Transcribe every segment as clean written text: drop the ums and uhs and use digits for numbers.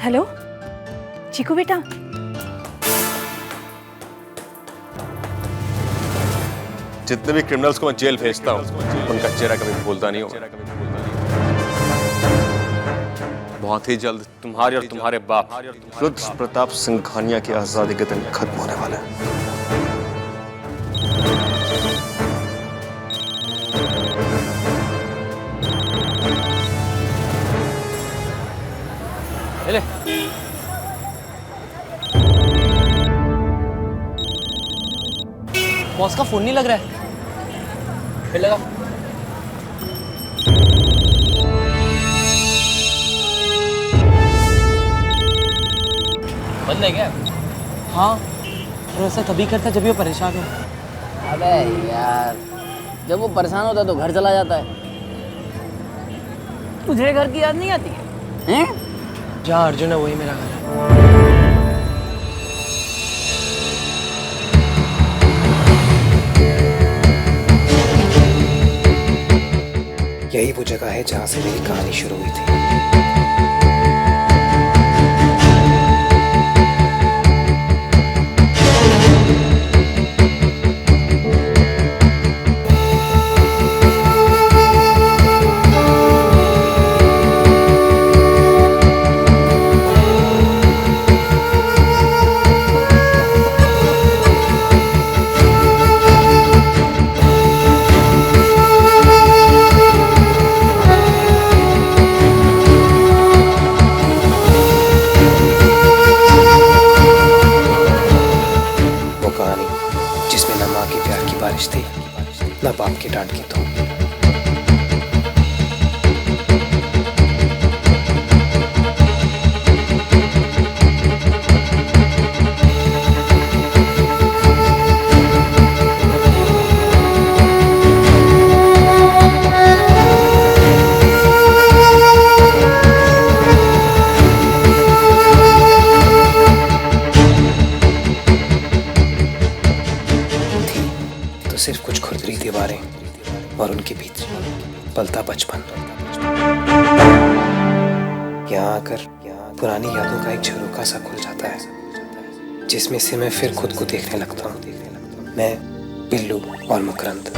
Hello चीकू बेटा, जितने भी क्रिमिनल्स को मैं जेल भेजता हूँ उनका चेहरा कभी भूलता नहीं होगा। बहुत ही जल्द तुम्हारे और तुम्हारे बाप रुद्र प्रताप सिंघानिया की आजादी के दिन खत्म होने वाला है। ले बॉस का फोन नहीं लग रहा है। फिर लगा। बंद है क्या? हाँ, और ऐसा तभी करता जब वो परेशान हो। अबे यार, जब वो परेशान होता है तो घर चला जाता है। तुझे घर की याद नहीं आती है? हैं? जहाँ अर्जुन है वही मेरा घर है। यही वो जगह है जहाँ से मेरी कहानी शुरू हुई थी। जिसमें न माँ के प्यार की बारिश थी न बाप की डांट की धूप। सिर्फ कुछ खुरदरी दीवारें और उनके बीच पलता बचपन। यहाँ आकर पुरानी यादों का एक झरोखा सा खुल जाता है, जिसमें से मैं फिर खुद को देखने लगता हूँ। मैं, बिल्लू और मकरंद,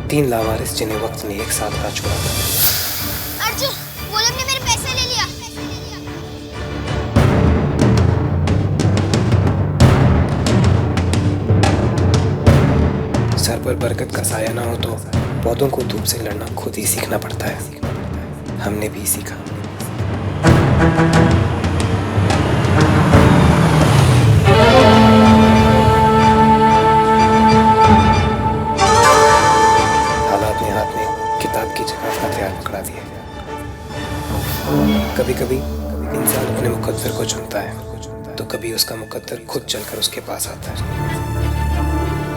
तीन लावारिस जिन्हें वक्त ने एक साथ ला छोड़ा था। अर्जुन, वो लोग ने मेरे पैसे ले लिया। सर पर बरकत का साया ना हो तो पौधों को धूप से लड़ना खुद ही सीखना पड़ता है। हमने भी सीखा। हालात ने हाथ में किताब की जगह हथियार पकड़ा दिए। कभी कभी इंसान अपने मुकद्दर को चुनता है तो कभी उसका मुकद्दर खुद चलकर उसके पास आता है।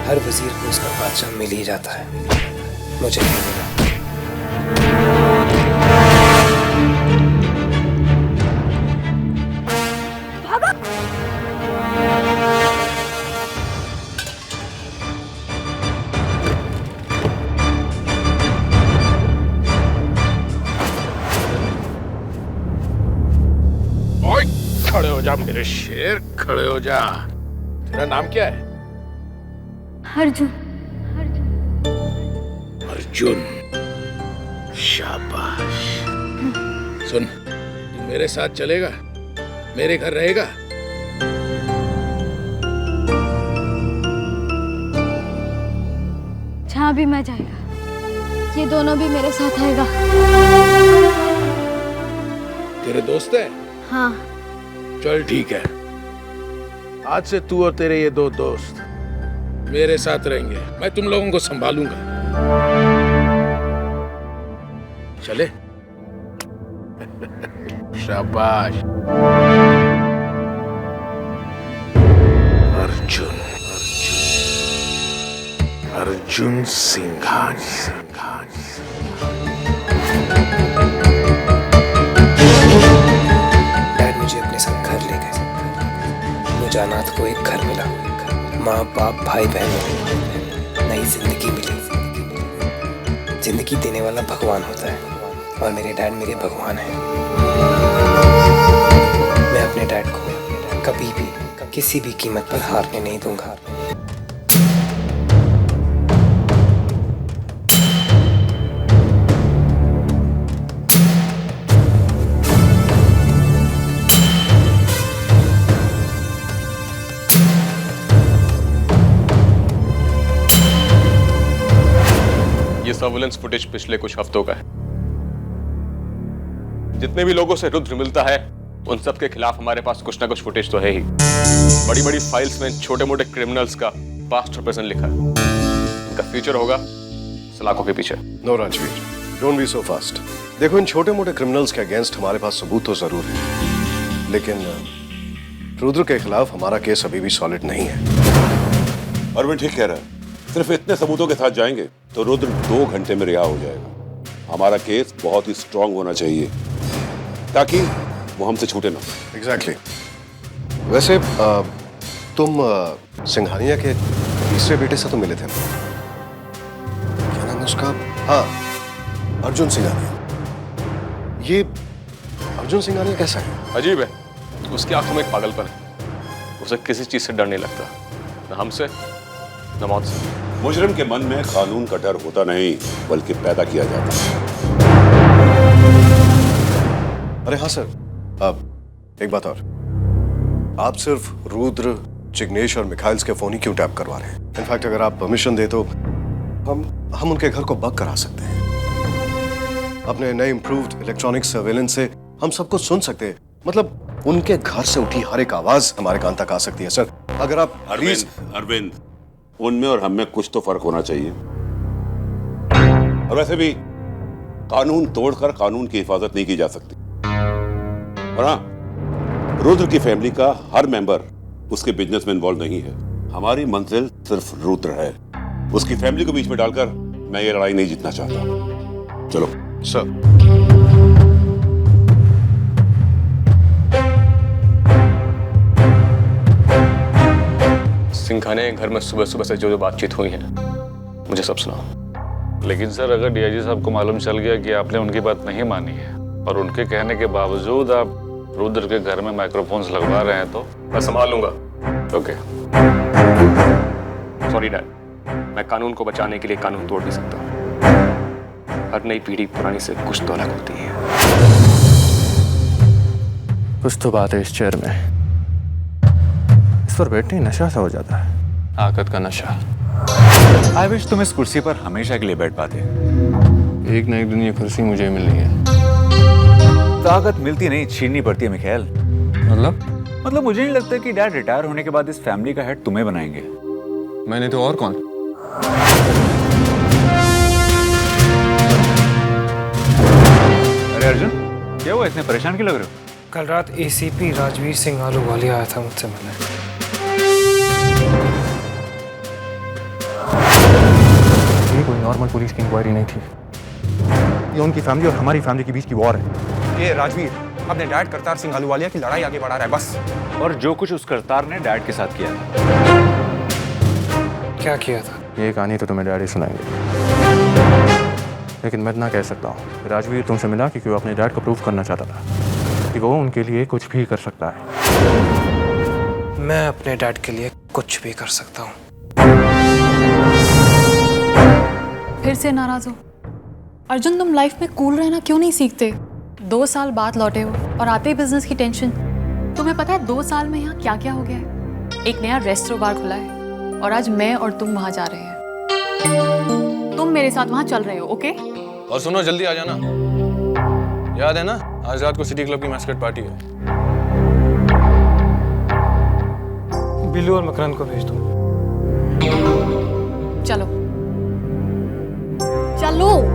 हर वजीर को उसका बादशाह मिल ही जाता है, मुझे नहीं मिला। ओए, खड़े हो जा मेरे शेर, खड़े हो जा। तेरा नाम क्या है? अर्जुन। अर्जुन, शाबाश। सुन, तू मेरे साथ चलेगा, मेरे घर रहेगा। जहाँ भी मैं जाएगा, ये दोनों भी मेरे साथ आएगा। तेरे दोस्त है? हाँ। चल ठीक है, आज से तू और तेरे ये दो दोस्त मेरे साथ रहेंगे। मैं तुम लोगों को संभालूंगा। चले? शाबाश। अर्जुन, अर्जुन सिंघानिया। डैड मुझे अपने साथ घर ले गए। मुझे अनाथ को एक घर मिला, माँ बाप भाई बहन मिले, नई जिंदगी मिली। जिंदगी देने वाला भगवान होता है और मेरे डैड मेरे भगवान हैं। मैं किसी भी कीमत पर हारने नहीं दूंगा। ये सर्विलेंस फुटेज पिछले कुछ हफ्तों का है। जितने भी लोगों से रुद्र मिलता है उन सब के खिलाफ हमारे पास कुछ ना कुछ फुटेज तो है ही। बड़ी बड़ी फाइल्स में छोटे मोटे क्रिमिनल्स का पास्ट और प्रेजेंट लिखा है। इनका फ्यूचर होगा सलाखों के पीछे। No Rajveer, don't be so fast. देखो, इन छोटे मोटे क्रिमिनल्स के अगेंस्ट हमारे पास सबूत तो जरूर है, लेकिन रुद्र के खिलाफ हमारा केस अभी भी सॉलिड नहीं है। अरविंद ठीक कह रहा है। सिर्फ इतने सबूतों के साथ जाएंगे तो रुद्र 2 घंटे में रिहा हो जाएगा। हमारा केस बहुत ही स्ट्रांग होना चाहिए ताकि वो हमसे छूटे ना। एग्जैक्टली। वैसे तुम सिंघानिया के तीसरे बेटे से तो मिले थे ना? क्या नाम है उसका? हाँ, अर्जुन सिंघानिया। ये अर्जुन सिंघानिया कैसा है? अजीब है। उसकी आंखों में एक पागलपन है। उसे किसी चीज से डर नहीं लगता, न हमसे न मौत से। मुजरिम के मन में कानून का डर होता नहीं बल्कि पैदा किया जाता है। अरे हाँ सर, अब एक बात और, आप सिर्फ रुद्र, जिग्नेश और मिखाइल्स के फोन ही क्यों टैप करवा रहे हैं? इनफैक्ट अगर आप परमिशन दे तो हम उनके घर को बग करा सकते हैं। अपने नए इंप्रूव्ड इलेक्ट्रॉनिक सर्वेलेंस से हम सबको सुन सकते हैं। मतलब उनके घर से उठी हर एक आवाज हमारे कान तक आ सकती है। सर अगर आप अरविंद, उनमें और हमें कुछ तो फर्क होना चाहिए। और वैसे भी कानून तोड़कर कानून की हिफाजत नहीं की जा सकती। और हाँ, रुद्र की फैमिली का हर मेंबर उसके बिजनेस में इन्वॉल्व नहीं है। हमारी मंजिल सिर्फ रुद्र है। उसकी फैमिली को बीच में डालकर मैं ये लड़ाई नहीं जीतना चाहता। चलो सर। सिंघानिया के घर में सुबह सुबह से जो बातचीत हुई है मुझे सब सुनाओ। लेकिन सर, अगर डीआईजी साहब को मालूम चल गया कि आपने उनकी बात नहीं मानी है और उनके कहने के बावजूद आप रुद्र के घर में माइक्रोफोन्स लगवा रहे हैं तो? मैं संभाल लूंगा। ओके। सॉरी डैड, मैं कानून को बचाने के लिए कानून तोड़ नहीं सकता। हर नई पीढ़ी पुरानी से कुछ तो अलग होती है। कुछ तो बात है इस चेयर में। इस पर बैठने नशा सा हो जाता है, ताकत का नशा। आई विश तुम इस कुर्सी पर हमेशा के लिए बैठ पाते। एक न एक दिन ये कुर्सी मुझे मिलनी है। ताकत मिलती नहीं, छीननी पड़ती है मिखाइल। मतलब मुझे नहीं लगता कि डैड रिटायर होने के बाद इस फैमिली का हेड तुम्हें बनाएंगे। मैंने तो और कौन? अरे अर्जुन, क्या हुआ, इतने परेशान क्यों लग रहे हो? कल रात एसीपी राजवीर सिंह आलूवालिया आया था मुझसे मिलने। ये कोई नॉर्मल पुलिस की इंक्वायरी नहीं थी। ये उनकी फैमिली और हमारी फैमिली के बीच की वॉर है। ये राजवीर अपने डैड करतार सिंह आलूवालिया की लड़ाई आगे बढ़ा रहा है बस। और जो कुछ उस करतार ने डैड के साथ किया। क्या किया था? ये कहानी तो तुम्हें डैडी सुनाएंगे, लेकिन मैं इतना कह सकता हूँ, राजवीर तुमसे मिला क्योंकि वो अपने डैड को प्रूव करना चाहता था कि वो उनके लिए कुछ भी कर सकता है। मैं अपने डैड के लिए कुछ भी कर सकता हूँ। फिर से नाराज हो? अर्जुन, तुम लाइफ में कूल रहना क्यों नहीं सीखते? 2 साल बाद लौटे हो और आते ही बिजनेस की टेंशन। तुम्हें पता है 2 साल में यहाँ क्या क्या हो गया है? एक नया रेस्टोरेंट बार खुला है और आज मैं और तुम वहाँ जा रहे हैं। तुम मेरे साथ वहाँ चल रहे हो, ओके? और सुनो, जल्दी आ जाना। याद है ना, आज रात को सिटी क्लब की मैस्कट पार्टी है। बिल्लू और मकरंद को भेज दो। चलो चलो।